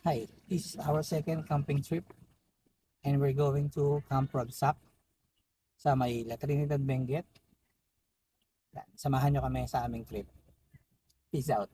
Hi, this is our second camping trip and we're going to Camp Ragsak sa may La Trinidad, Benguet. Samahan nyo kami sa aming trip. Peace out.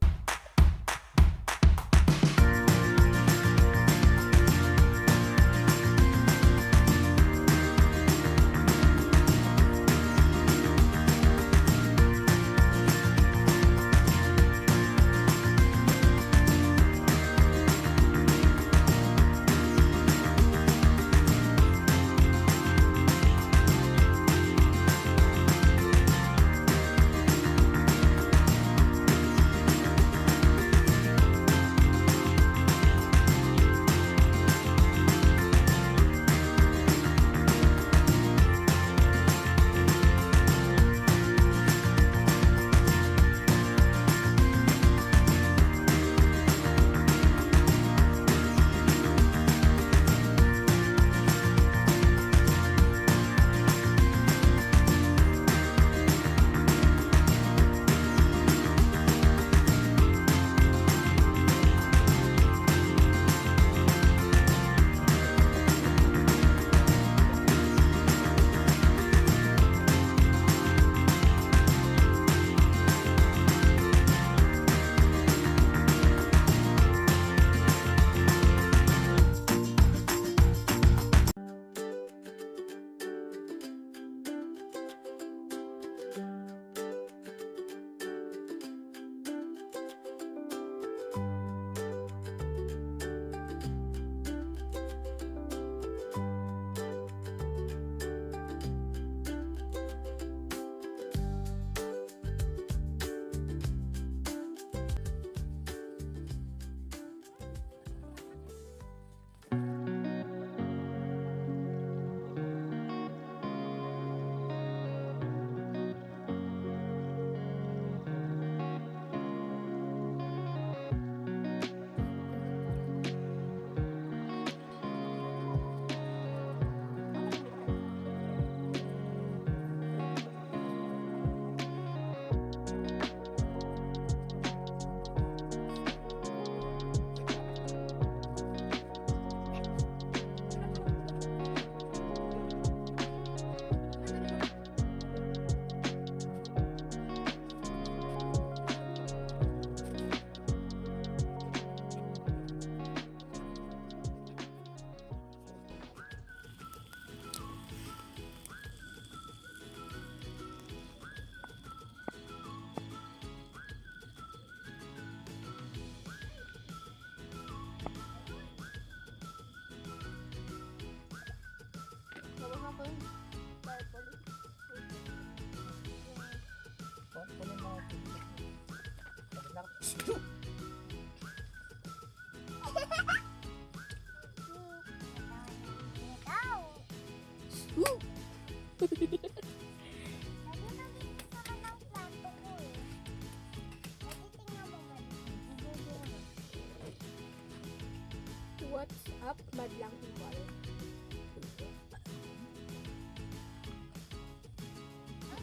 What's up, madlang hiwal?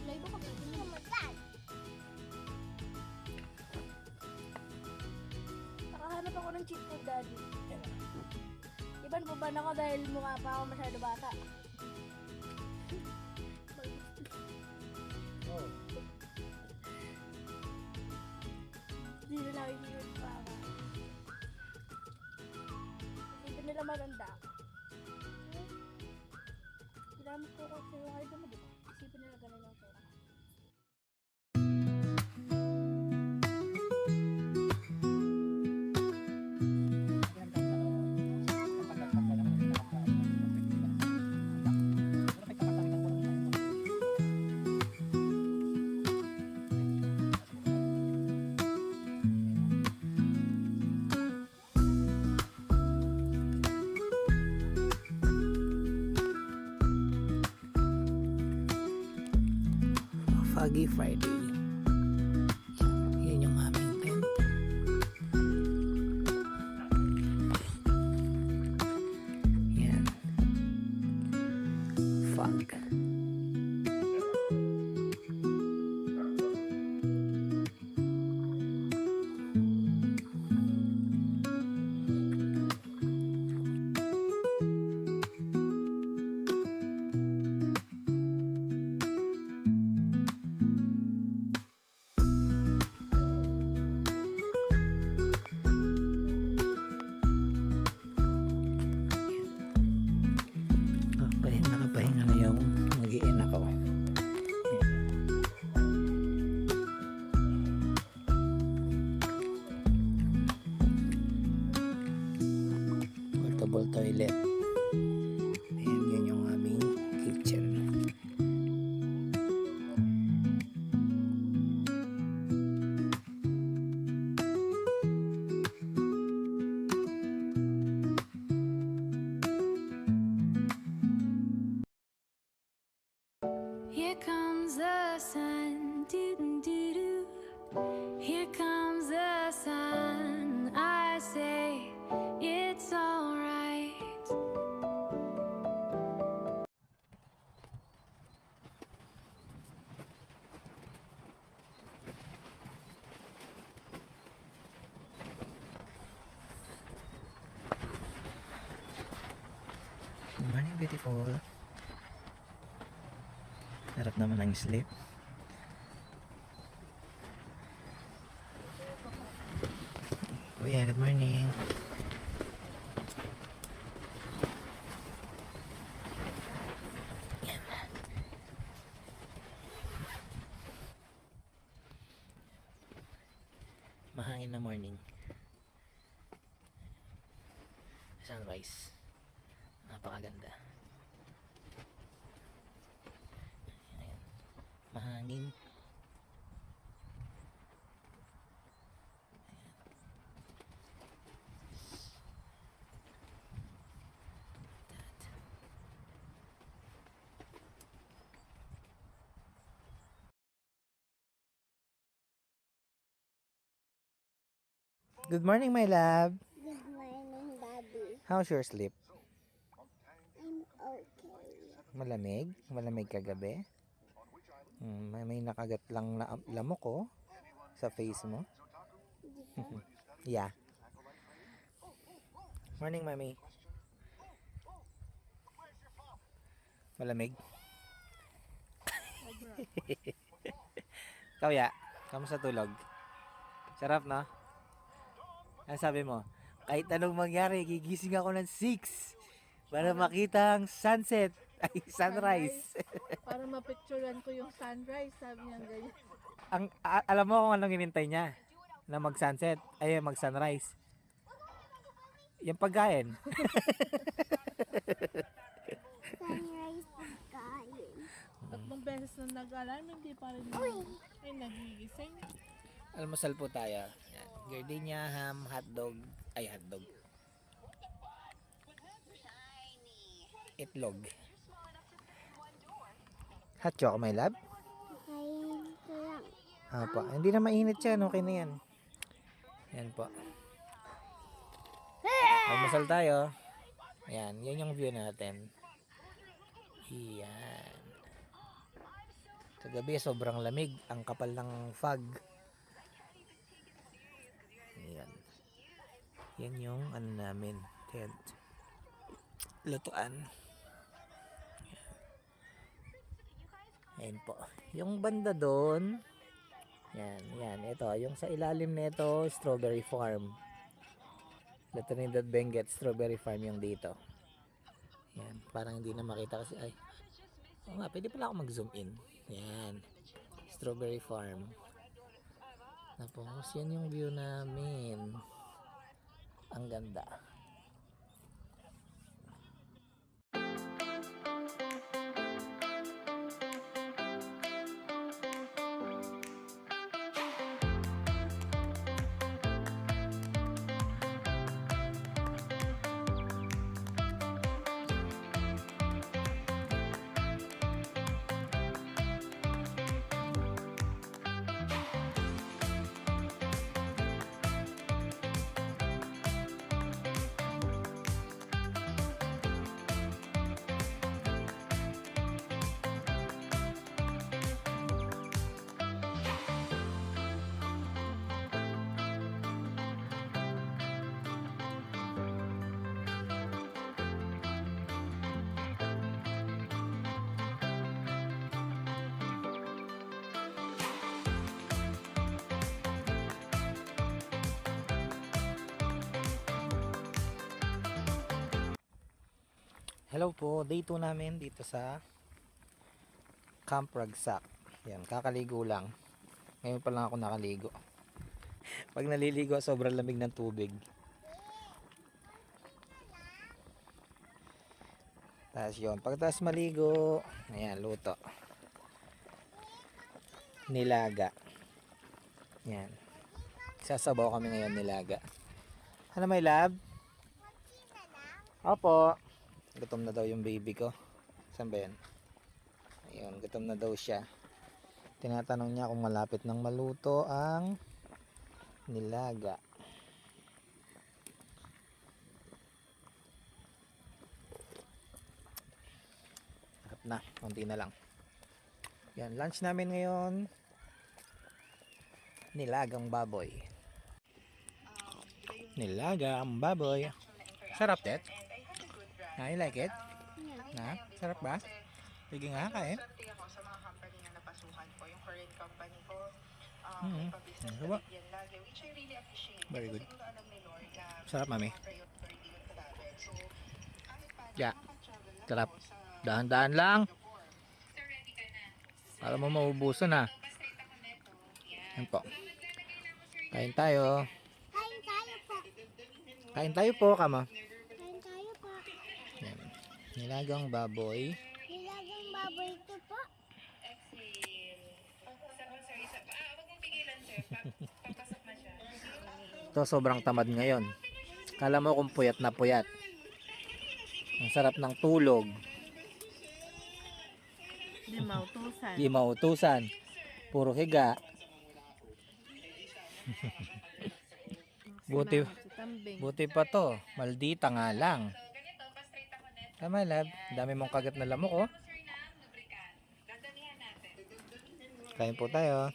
Live ako ba? Nakahanap ako ng cheat code, daddy. Iban po ba na ako dahil mukha pa ako masyado bata? Oh. Hindi na nakikita pa ako. Isipin nila maganda ako. Ginamit ko kasi yung idol mo, diba? Isipin nila ganun ang pera. Foggy Friday. Yan yung aming tent. Yan. Fog. portable toilet. Ayan, yan yung aming kitchen. Here comes the sun, doo-doo-doo-doo. Here comes the sun. I say it's alright. Good morning, beautiful. Harap naman ang sleep. Kuya, good morning. Mahangin na morning. Sunrise. Napakaganda. Ayan. Mahangin. Good morning, my love. Good morning, Daddy. How's your sleep? I'm okay. Malamig? Malamig kagabi? May nakagat lang na lamok ko sa face mo. Yeah. Morning, mami. Malamig? Kaya, kamusta tulog? Sarap, no? Ano sabi mo? Kahit anong mangyari, gigising ako ng 6 para makita ang sunset. Ay, sunrise. Para mapicturean ko yung sunrise, sabi niya ganyan. Alam mo kung anong hinintay niya? Na mag-sunset? Ay, mag-sunrise. Yung pagkain. Sunrise pagkain. Tatlong beses na nag-alarm, hindi pa rin ay nagigising. Almusal po tayo. Yan. Gardenia, ham, hotdog. Ay, hotdog. Itlog. Hot choco, my love? Kain ko lang. Apa, hindi na mainit yan. Okay na yan. Yan po. Almusal tayo. Ayan, yan yung view natin. Yan. Kagabi sobrang lamig. Ang kapal ng fog. Ayan. Yan yung ano namin. Tent. Lutuan. Ayan po. Yung banda doon. Yan, yan. Ito, yung sa ilalim nito, Strawberry Farm. La Trinidad Benguet Strawberry Farm yung dito. Yan, parang hindi na makita kasi ay. Oo nga, pwede pala ako mag-zoom in. Yan. Strawberry Farm. Tapos, yan yung view namin. Ang ganda. Hello po, day 2 namin dito sa Camp Ragsak. Yan, kakaligo lang. Ngayon pa lang ako nakaligo. Pag naliligo, sobrang lamig ng tubig. Tapos yun, pagkatapos maligo, ayan, luto. Nilaga. Yan. Sasabaw kami ngayon nilaga. Ano may lab? Opo. Gutom na daw yung baby ko. Saan ba yan? Ayun, gutom na daw siya. Tinatanong niya kung malapit nang maluto ang nilaga. Sarap na, konti na lang. Yan, lunch namin ngayon. Nilagang baboy. Nilagang baboy. Sarap, Tet? I like it? Na? Sarap ba? Sige nga, kain. Ako sa mga company na napasukan ko, yung current company ko, Mhm. may pa-business Diba? na yan lagi, which I really appreciate. Very Kasi good. siguro alam ni Lord na Sarap, mami. mga priority yun sa natin. So, kahit paano, Yeah. makaka-travel ako Sarap. sa Dahan-dahan lang. Singapore. Para mo maubusan na. Yan po. Kain tayo. Kain tayo po. Kain tayo po, kama. Kain tayo po. Yan. Nilagang baboy. Nilagang baboy ito po. Ito sobrang tamad ngayon. Kala mo kung puyat na puyat. Ang sarap ng tulog. Hindi mautusan. Di mautusan. Puro higa. buti, Si Tambing. buti pa to. Maldita nga lang. Tama, lab. Dami mong kagat na lamok, oh. Kain po tayo.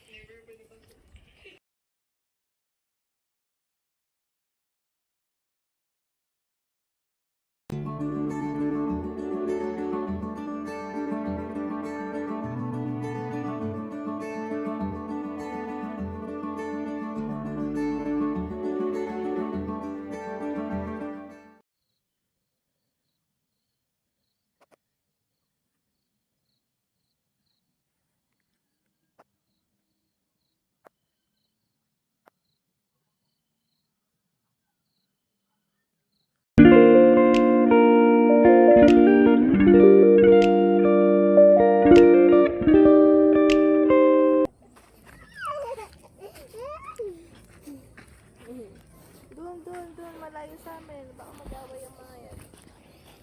Doon, malayo sa amin. Baka mag-away ang mga yan.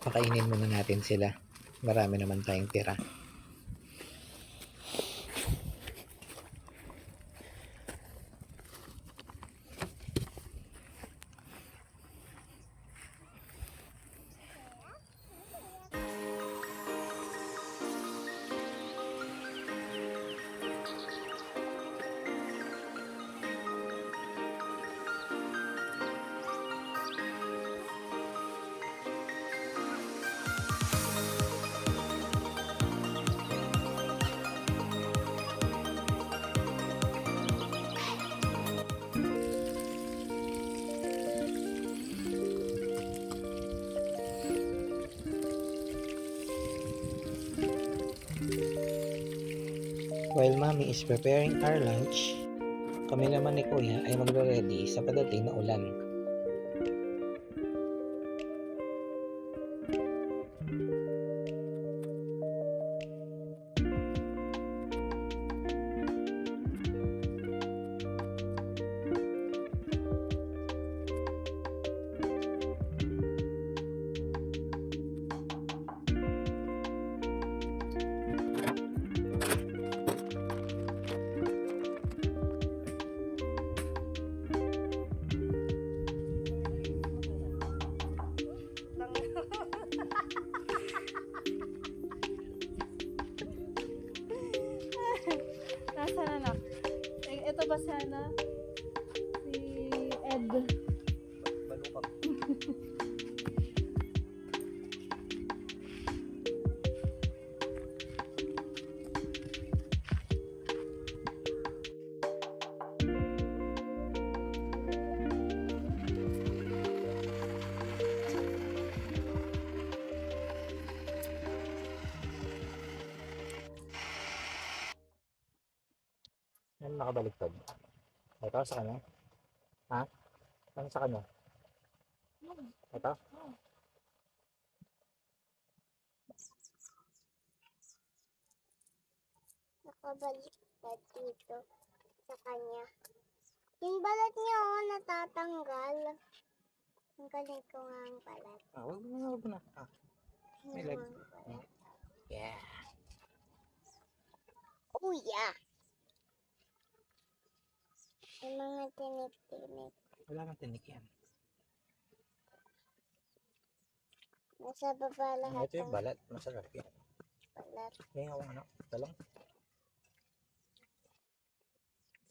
Pakainin muna natin sila. Marami naman tayong tira. While mommy is preparing our lunch, kami naman ni kuya ay magre-ready sa padating na ulan. Nasaan anak? Ito ba sana? Si Ed. Yan nakabaliktad. Ito sa kanya? Ha? Ano sa kanya? Ito? nakabaliktad dito sa kanya. Yung balat niya, oh, natatanggal. Ang galing ko nga ang balat. Wag mo na. May leg. Yung mga balat. Yeah. Oh, yeah. Yung mga tinik-tinik. Wala nang tinik yan. Nasa baba lahat Ito yung ng balat. Masarap yan. balat. Kaya ako ano. Talong.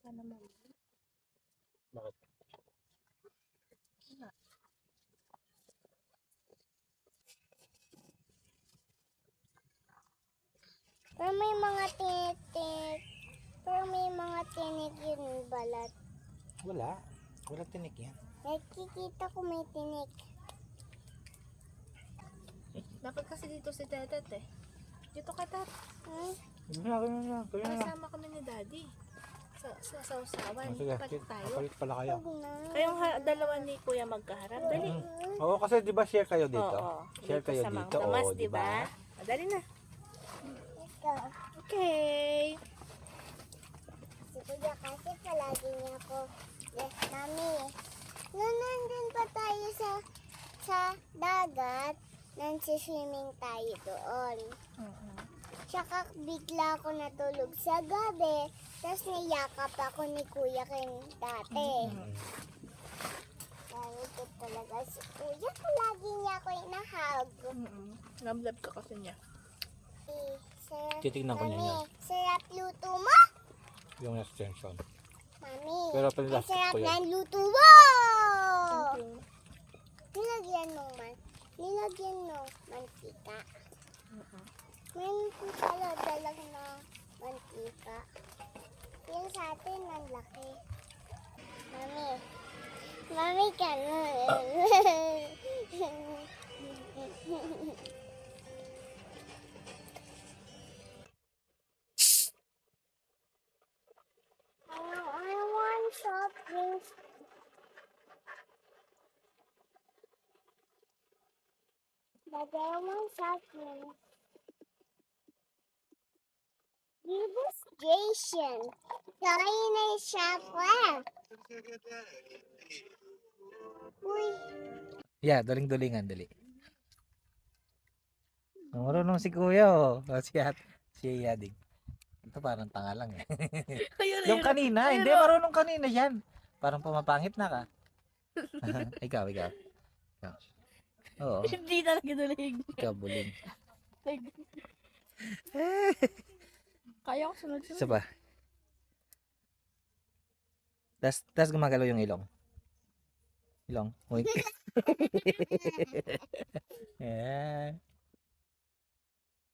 Sana mo. Bakit? Pero may mga tinik-tinik. Pero may mga tinik yung balat. Wala. Wala tinik yan. Nakikita ko may tinik. Dapat kasi dito si Tetet eh. Dito ka, Tet. Hmm? Kasama kami ni Daddy. Sa sausawan. Sige, Palit tayo. kapalit pala kayo. Huwag na. Kayong dalawa ni Kuya magkaharap. Dali. Oo, kasi di ba share kayo dito? Oo. Share kayo sa Mang dito. Tomas, Oo, di ba? Dali na. Ikaw. Okay. Si Kuya kasi palagi niya ako. Yes, Mami. Nung nandun pa tayo sa dagat, nansiswimming tayo doon. Tsaka bigla ako natulog sa gabi, tapos niyakap ako ni Kuya Ken dati. Dahil ito talaga si Kuya, palagi niya ako inahag. Love ka kasi niya. Eh, sarap, Titignan ko niya Mami, yan. sarap luto mo? Yung extension. Mami, Pero ang pinilastik sarap ko yan. ng luto mo! Nilagyan ng mantika. Meron po pala dalag na mantika. Yung sa atin, ang laki. Mami ka na. I want soft drinks. But I want soft drinks. Demonstration. Tayo na siya pa. Uy, Yeah, duling-dulingan, dali. Marunong si Kuya, oh. Si Yadig. Ito parang tanga lang eh. Yung kanina, hindi marunong kanina yan. Parang pumapangit na ka. ikaw. Oo, Hindi talaga dulig. ikaw buling. Kaya ko sunod. Isa pa. Tas gumagalaw yung ilong. Wait. Yeah.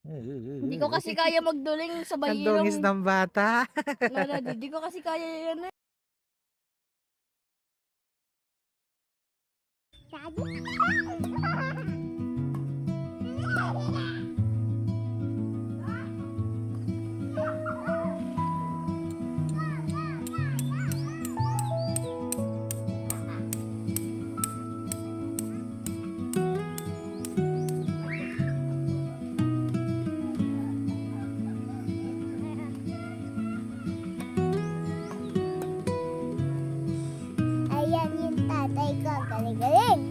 Hindi ko kasi kaya magduling sa Ang bayilong. dungis ng bata. Hindi ko kasi kaya yan eh. Daddy. Ayan yung tatay ko. Galing-galing.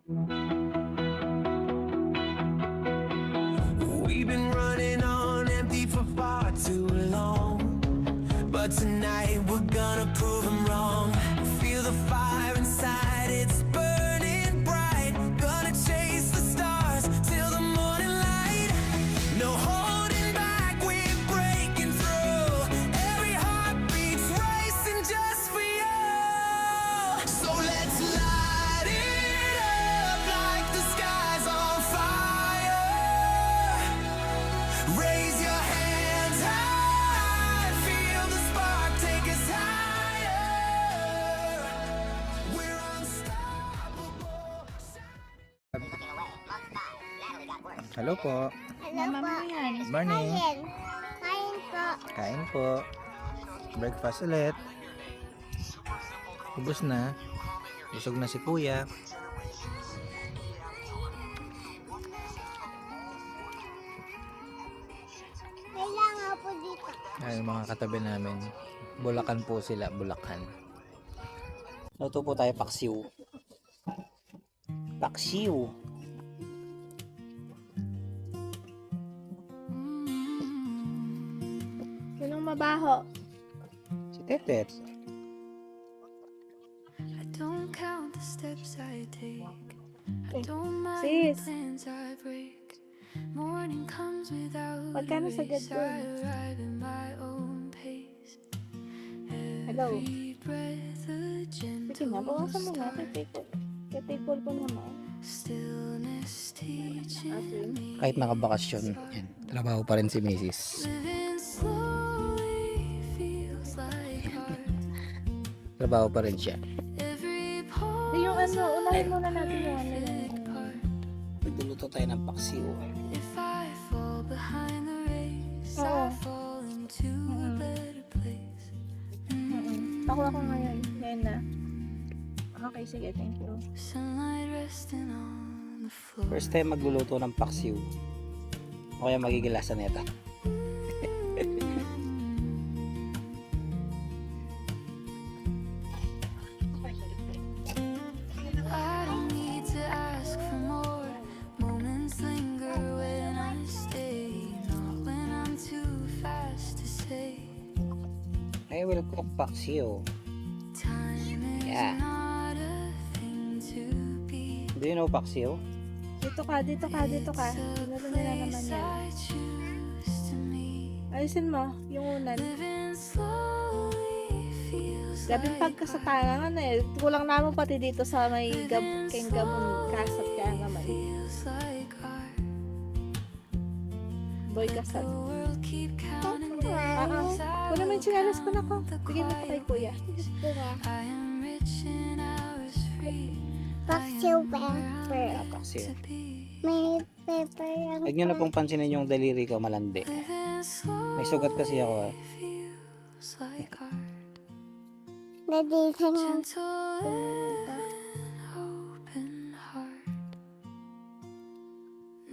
We've been running on empty for far too long. But tonight we're gonna prove them wrong. Feel the fire inside, it's burning bright. Gonna chase the stars till the morning light. No holding back, we're breaking through. Every heartbeat's racing just for you. So let's light it up like the sky's on fire. Raise your hands high, feel the spark take us higher. We're unstoppable. Hello po. Hello po. Morning. Kain. Kain po. Kain po. Breakfast ulit. Ubus na. Busog na si kuya. Kailangan po dito. Ay, mga katabi namin. Bulacan po sila, Bulacan. Luto po tayo paksiw. Paksiw. Sinong mabaho? Si Tetet. I don't count the steps I take. I don't mind Sis. the plans I break. Morning comes without Magkano a sagad race. dun? I arrive at my own pace. Hello? Every breath a Sige na, gentle bawasan mo na. start. Titipol ko naman. Stillness teaching me. Kahit nakabakasyon, yan, trabaho pa rin si Mrs. Living slowly feels like art. Trabaho pa rin siya. Every pause Hindi yung ano, unahin muna natin yung ano yung part. Nagluluto tayo ng paksiw. If I fall behind the race, Oo. I fall into a better place. Ako ngayon. Ngayon na. Okay, sige. Thank you. Sunlight resting on the floor. First time magluluto ng paksiw. O kaya magigilasa nito. I don't need to ask for more. Moments linger when I stay, not when I'm too fast to say. I will cook paksiw. Time is Yeah. not a thing to be. Do you know paksiw? Dito ka. Dito ka. Ginalo nila naman yan. I choose to meet. Ayusin mo. Yung unan. Living slowly feels Gabing pagka sa tangan eh. Kulang naman pati dito sa may kayong gamon kasat kaya naman. feels like art. Boy kasat. The world keep counting days. Kunin mo yung sinalas ko na ko. Bigyan mo pa kay kuya. Gusto nga. I am rich and I was free. Paksiw pepper. Paksiw. To be May pepper ang Huwag nyo na pong pansinin yung daliri ko malandi. living slowly May sugat kasi ako. feels like art. nadisan ng Gentle and open heart.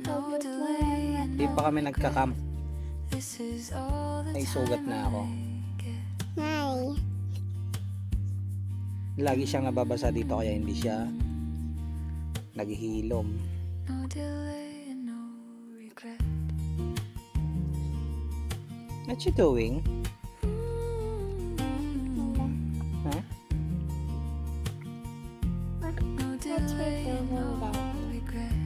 No delay and Di pa kami nagka-camp. this is all the May sugat na ako. Nay. Lagi siyang nababasa dito kaya hindi siya naghihilom. No delay and no regret. What you doing? Huh? No delay and no regret.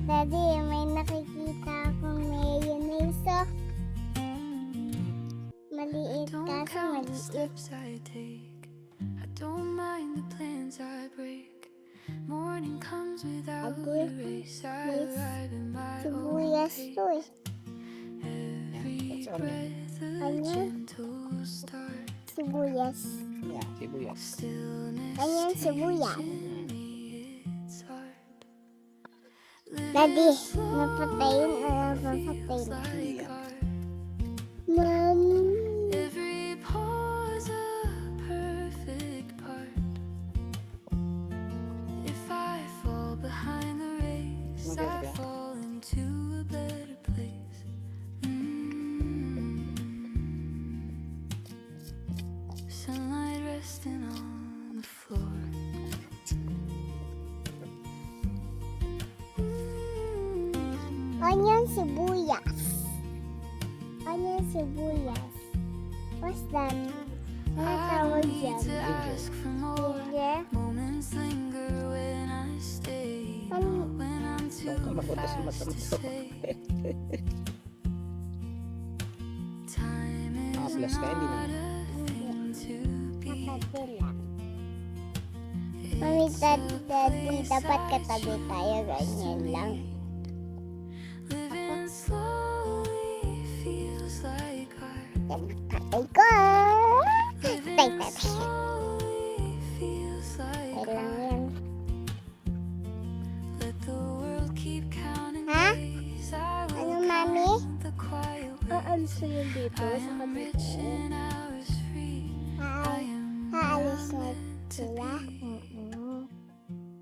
Daddy, may nakikita akong mayonnaise. Oh. Maliit Don't kaso count the maliit. steps I take. I don't mind the plans I break. Morning comes without a race. I Miss arrive in my own Sibuyas pace. to eh. Every That's all. breath a Ano? gentle start. Sibuyas. Yeah, sibuyas. Stillness Ayan, sibuyas. teaching me it's hard. Daddy, napatayin o napapatayin? Like art. Mommy. Every pause a perfect part. If I fall behind the race, Okay, I okay. fall into a better place. sunlight resting on the floor. Onion sibuyas. Onion sibuyas. What's that? Ano I tawag don't need dyan? to ask for more. Ginger? Moments linger when I stay. Ano? When I'm too mapunta sa fast to mata. say. Time is plus ka, hindi not a thing to be. Kapatula. Mami, daddy, dapat katabi tayo. Ganyan lang. Living slowly feels like art. Tatay ko. Tay, Living tatay. slowly feels like Tay lang art. yan. Let the world keep counting Ha? days. I will Ano, mami? count the quiet ways. Aalis na yun dito I sa am kabila. rich and hours free. I am Haalis na meant to sila? be.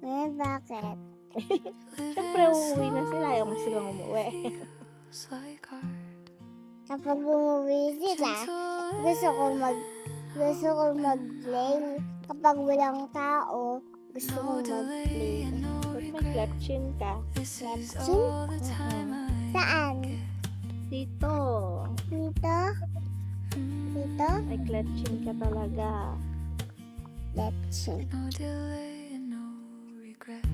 Eh, bakit? Siyempre, uuwi na sila. Ayaw mo silang umuwi. Feels like art. Kapag bumuwi sila, gusto ko mag-play. Kapag walang tao, gusto ko No mag-play. delay and no Ba't may regret. klepchin ka? This is Lepchin? all the time I Saan? Dito. Dito? Dito? May klepchin ka talaga. Lepchin. no delay and no regret.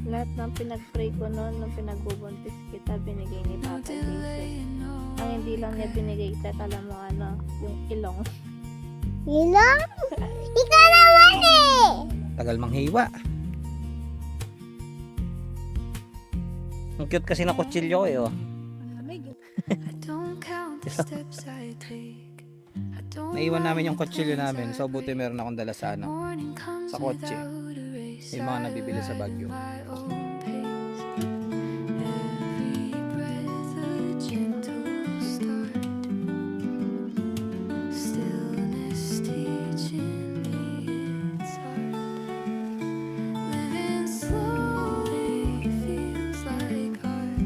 Lahat ng pinag-pray ko noon, nung pinagbubuntis kita, binigay ni No Papa Jesus. delay and no Ang hindi lang niya binigay, alam mo ano, yung ilong. Nilong? Ikaw naman eh! Tagal manghiwa. Ang cute kasi ng kutsilyo ko eh, oh. I don't count the steps I take. I don't Naiwan namin yung mind the kutsilyo plans namin. I So buti break. meron akong dala sa ano. Morning comes sa kotse. without a race. Yung mga I nabibili sa ride Baguio. at my own pace. Every breath a gentle start. Stillness teaching me it's art. Living slowly feels like art.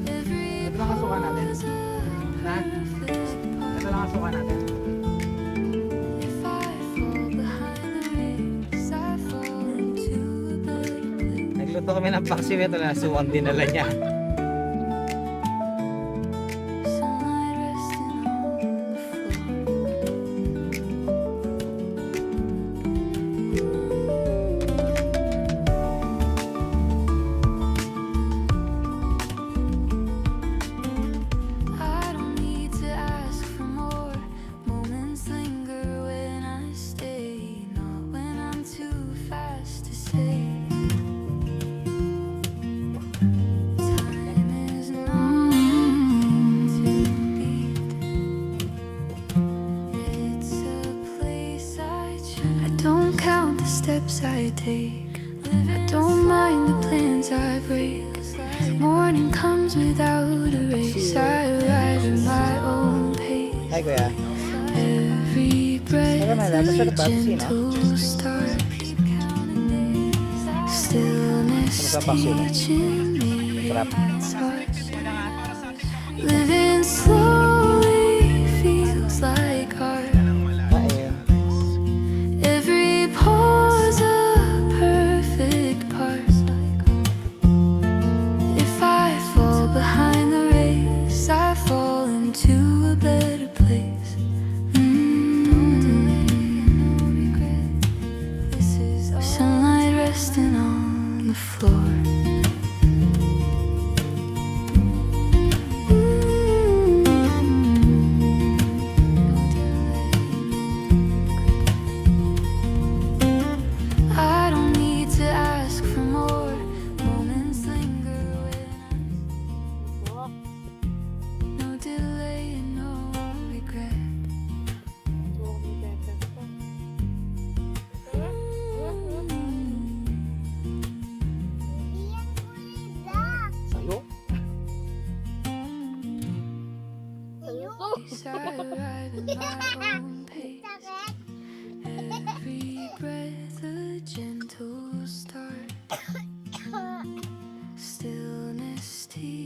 Every Ito lang ang suka natin. pause a Ha? perfect part. Ito lang ang suka natin. If I fall behind the race, I fall into a better place. Nagluto kami ng paksiw. Ito na suwang dinala niya. Sunlight resting on the floor. I don't need to ask for more. Moments linger when I stay, not when I'm too fast to say. Time is not to beat. It's a place I choose. I don't count the steps I take. I don't mind the plans I break. Morning comes without a race. I ride at my own pace. Hi, kuya. Every breath Teka, may dapat a sa Pepsi, no? gentle start. Stillness Ano sa paksiw mo? teaching me Sarap. it's art. Living slowly feels like art. Ayun. Every pause a perfect part. If I fall behind the race, I fall into a better place. Sunlight resting on the floor. I don't need to ask for more. Moments linger when no delay and no regret. Iyan ko nila. Sayo. Yes, I arrive at my own pace. Sakit. Every breath a gentle start. Stillness teaches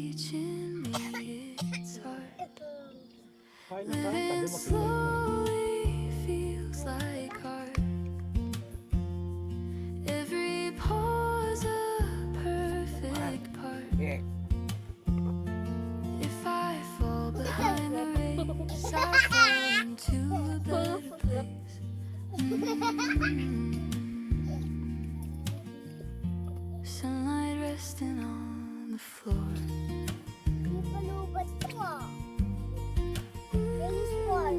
into a better place. Sunlight resting on the floor. Hindi pa lubat ko. Baseball.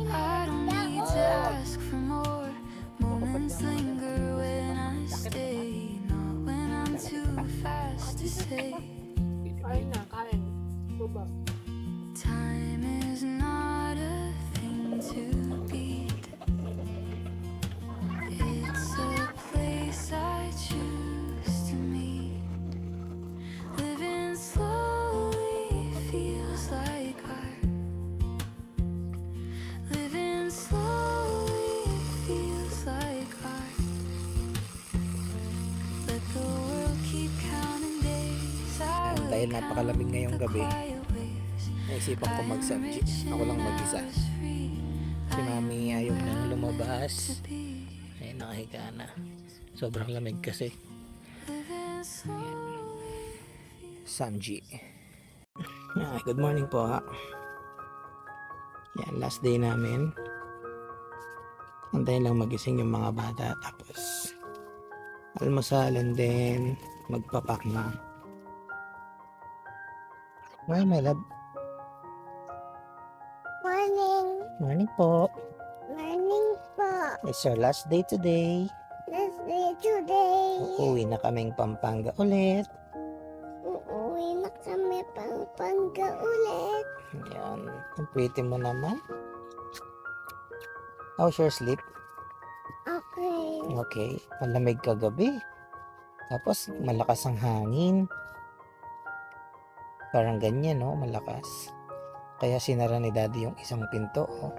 I don't need to ask for more. Moments linger when I stay, not when I'm too fast to say. Kain na, kain. Suba. Time is not a thing to beat. It's a place I choose to meet. Living slowly feels like art. Living slowly feels like art. Let the world keep counting days. I Ayan, dahil will napakalamig ngayong count the gabi, quiet ways. naisipan ko mag-samji. Ako lang mag-isa. Si mami ayaw nang lumabas. Ayun, nakahiga na. Sobrang lamig kasi. Samji. Good morning po ha. Yan, last day namin. Antayin lang magising yung mga bata. Tapos, almusal and then magpapak na. Hi, my love. Morning. Morning po. Morning po. It's our last day today. Let's day today. Uuwi na kaming Pampanga ulit. Uuwi na kami Pampanga ulit. Yan. Ang pretty mo naman. How's your sleep? Okay. Okay. Malamig kagabi. Tapos malakas ang hangin. Parang ganyan, no? Malakas. Kaya sinara ni daddy yung isang pinto. Oh.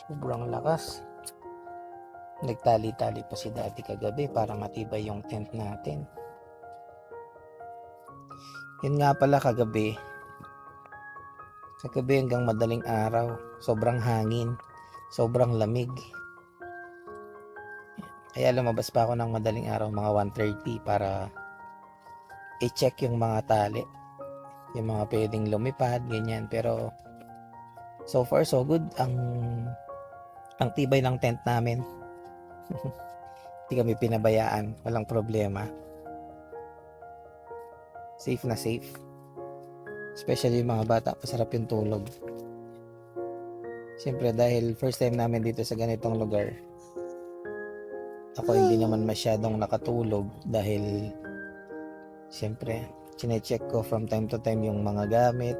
Sobrang lakas. Nagtali-tali pa si daddy kagabi para matibay yung tent natin. Yun nga pala kagabi. Kagabi hanggang madaling araw. Sobrang hangin. Sobrang lamig. Kaya lumabas pa ako ng madaling araw mga 1:30 para i-check yung mga tali. Yung mga pwedeng lumipad, ganyan. Pero so far so good. Ang tibay ng tent namin. Hindi kami pinabayaan. Walang problema. Safe na safe. Especially yung mga bata, pasarap yung tulog. Siyempre dahil first time namin dito sa ganitong lugar, ako hindi naman masyadong nakatulog dahil siyempre chinecheck ko from time to time yung mga gamit.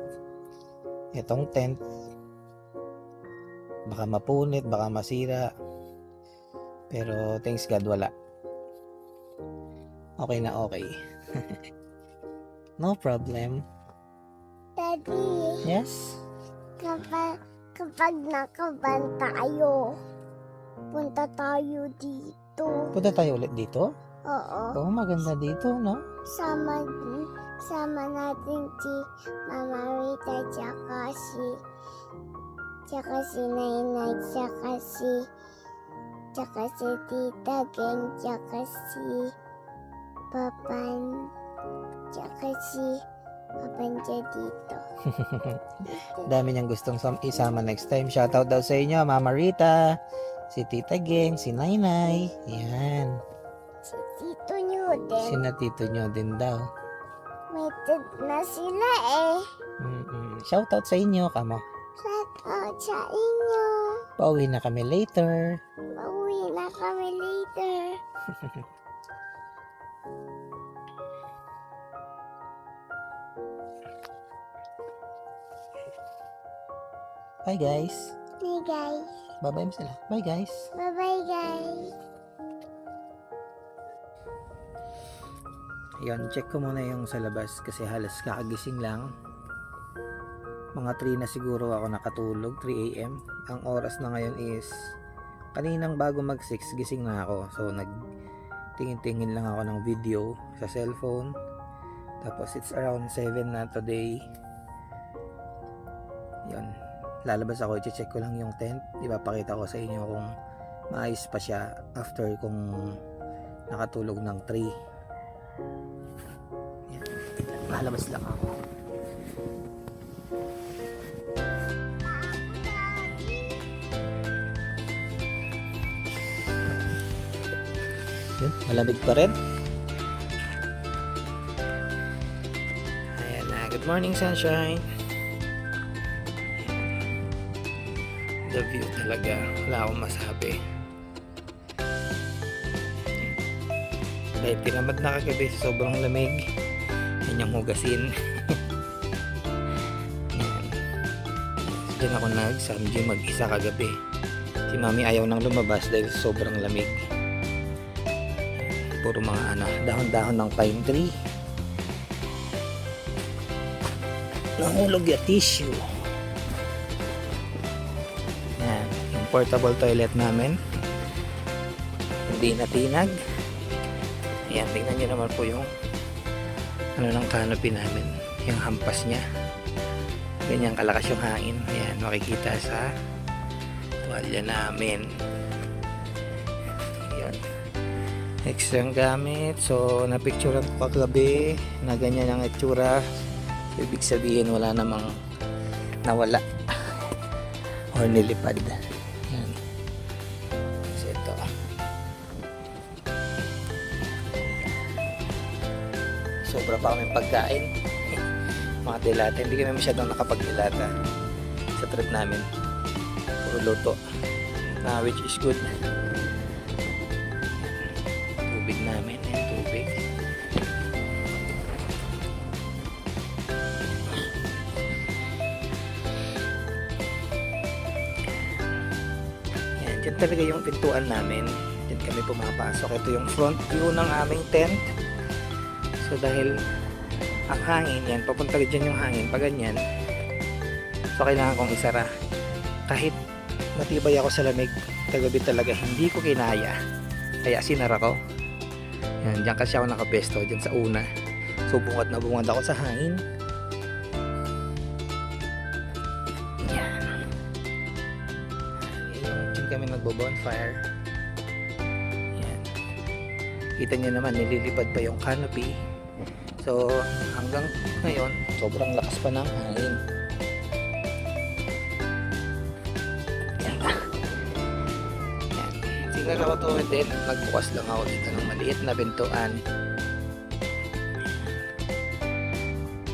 Itong tent, baka mapunit, baka masira. Pero thanks God wala. Okay na okay. No problem. Daddy, Yes? kapag nakaban tayo, punta tayo dito. Punta tayo ulit dito? Oo. Oo, maganda dito, no? Sama natin si Mama Rita, tsaka si Nainay, tsaka si Tita Geng, tsaka si Papan, tsaka si Papanja dito. Dami niyang gustong isama next time. Shoutout daw sa inyo, Mama Rita, si Tita Geng, si Nainay. Yan. Si Tito nyo din. Sina tito nyo din daw. May ted na sila eh. Shoutout sa inyo, kamo. Shout out sa inyo. Pauwi na kami later. Pauwi na kami later. Bye guys. Hey guys. Bye-bye mo sila. Bye guys. Bye-bye guys. Ayun, check ko muna yung sa labas kasi halos kakagising lang. Mga 3 na siguro ako nakatulog, 3 AM. Ang oras na ngayon is kaninang bago mag 6 gising na ako. So nagtingin-tingin lang ako ng video sa cellphone. Tapos it's around 7 na today. Yun. Lalabas ako, i-check ko lang yung tent. Ipapakita ko sa inyo kung maayos pa siya after kung nakatulog ng tree. Yan. Lalabas lang ako. Yun, malamig pa rin. Ayan na, good morning sunshine. The view talaga, wala akong masabi. Dahil tinamad na kagabi sa sobrang lamig, yan yung hugasin. Yan. Diyan ako nag-samji mag-isa kagabi. Si mami ayaw nang lumabas dahil sobrang lamig. Puro mga dahon-dahon ng pine tree. Nahulog yung tissue. Yan, yung portable toilet namin. Hindi natinag. Yan, tingnan nyo naman po yung ng canopy namin. Yung hampas niya. Ganyan kalakas yung hangin. Ayan, makikita sa tuwalya namin. Ayan. Extra ang gamit. So, napicturean ko kagabi na ganyan ang itsura. Ibig sabihin wala namang nawala or nilipad. Yan. So ito. Sobra pa kaming pagkain. Mga dilata. Hindi kami masyadong nakapagdilata sa trip namin. Puro luto. Which is good. Tubig namin. Ayan, tubig. Diyan talaga yung pintuan namin. Diyan kami pumapasok. Ito yung front view ng aming tent. So dahil ang hangin yan, papunta dyan yung hangin pag ganyan. So kailangan kong isara. Kahit matibay ako sa lamig, kagabi talaga hindi ko kinaya. Kaya sinara ko. Yan, dyan kasi ako nakapesto, dyan sa una. So bungad na bungad ako sa hangin. Kami nagbo-bonfire. Yan. Kita nyo naman, nililipad pa yung canopy. So, hanggang ngayon, sobrang lakas pa ng hangin. Yan. Yan. Signal ako to din. Nagbukas lang ako dito ng maliit na pintuan.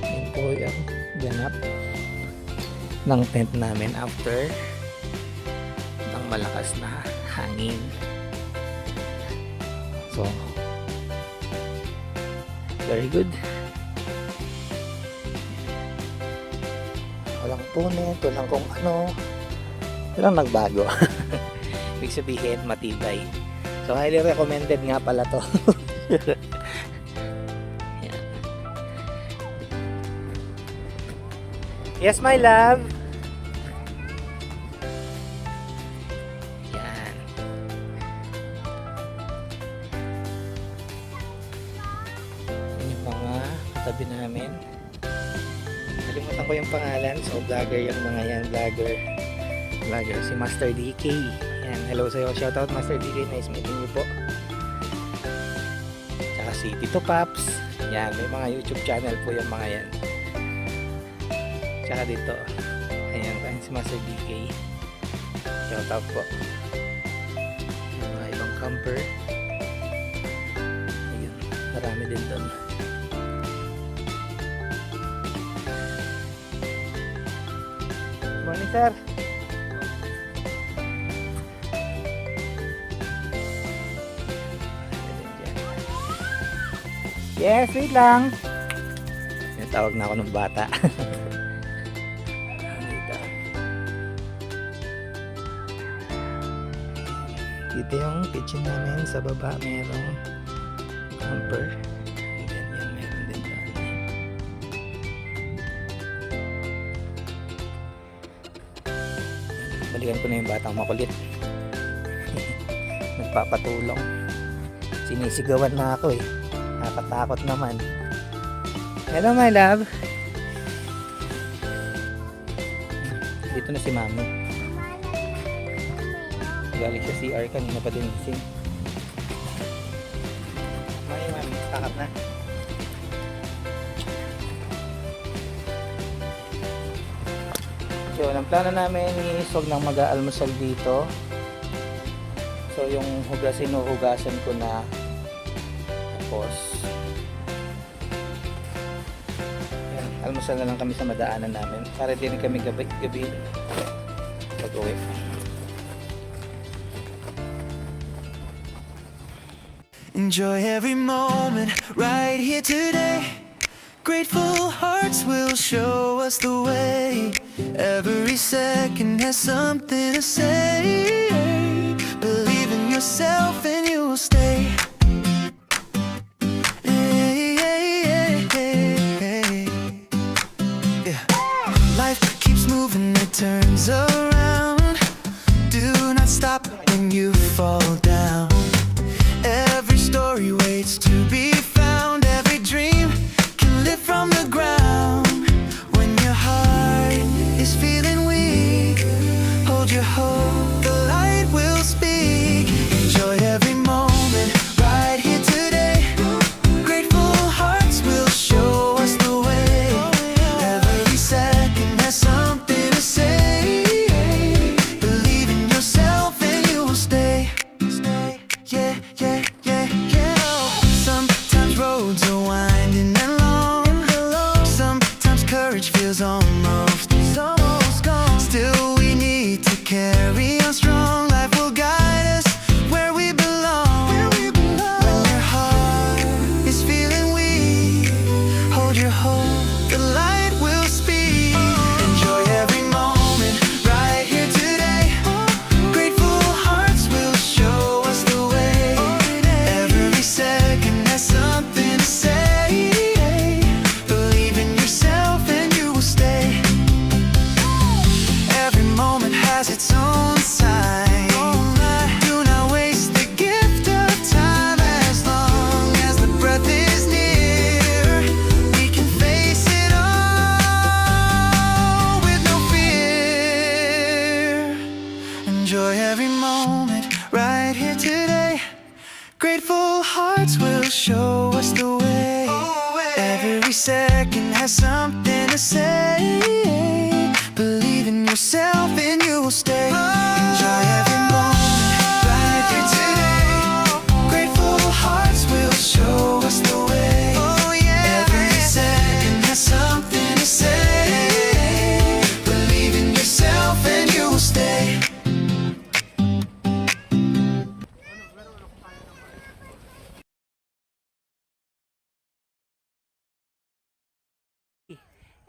Yan po yung ganap ng tent namin after malakas na hangin. So very good. Walang punit, walang kung ano, walang nagbago. Ibig sabihin matibay. So highly recommended nga pala to. Yan. Yes my love. Tabi namin. Nalimutan ko yung pangalan. So vlogger yung mga yan. Vlogger. Si Master DK. Yan. Hello sa'yo. Shoutout Master DK. Nice meeting you po. Tsaka si Tito Paps. Yan. May mga YouTube channel po yung mga yan. Tsaka dito. Ayan. Si Master DK. Shoutout po. Yung mga ibang camper. Ayun. Marami din doon. Morning, sir. Yes, wait lang. Tawag na ako ng bata. Dito yung kitchen namin. Sa baba merong camper. Yan, meron din doon. Balikan ko na yung batang makulit. Nagpapatulong. Sinisigawan na ako eh. Nakatakot naman. Hello my love. Dito na si mami. Galing sa CR kanina pa din kasi. Akap na. So, ang plano namin is huwag nang mag-aalmusal dito. So, yung hugasan ko na. Tapos, yan, almusal na lang kami sa madaanan namin. Para din kami gabi pag-uwi. Enjoy every moment right here today. Grateful hearts will show us the way. Every second has something to say. Believe in yourself and you will stay. Yeah. Life keeps moving, it turns around. Do not stop when you fall down. Every story waits to be found. Every dream can live from the ground. When your heart is feeling weak, hold your hope, the light will speak. Enjoy every moment right here today. Grateful hearts will show us the way. Every second has something to say. Believe in yourself and you will stay. Yeah, yeah, yeah, yeah. Sometimes roads are winding and long. Sometimes courage feels almost gone. Still we need to carry on strong. Life will guide us where we belong. When your heart is feeling weak, hold your hope, the light will speak. Enjoy every moment right here today. Grateful hearts will show us the way. Every second has something to say. Believe in yourself and you will stay. Every moment has its own sign. Do not waste the gift of time. As long as the breath is near, we can face it all with no fear. Enjoy every moment right here today. Grateful hearts will show us the way. Every second has something to say. Believe in yourself and you will stay. Enjoy every moment right here today. Grateful hearts will show us the way. Every second has something to say. Believe in yourself and you will stay.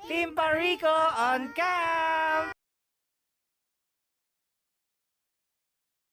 Team Parico on cam!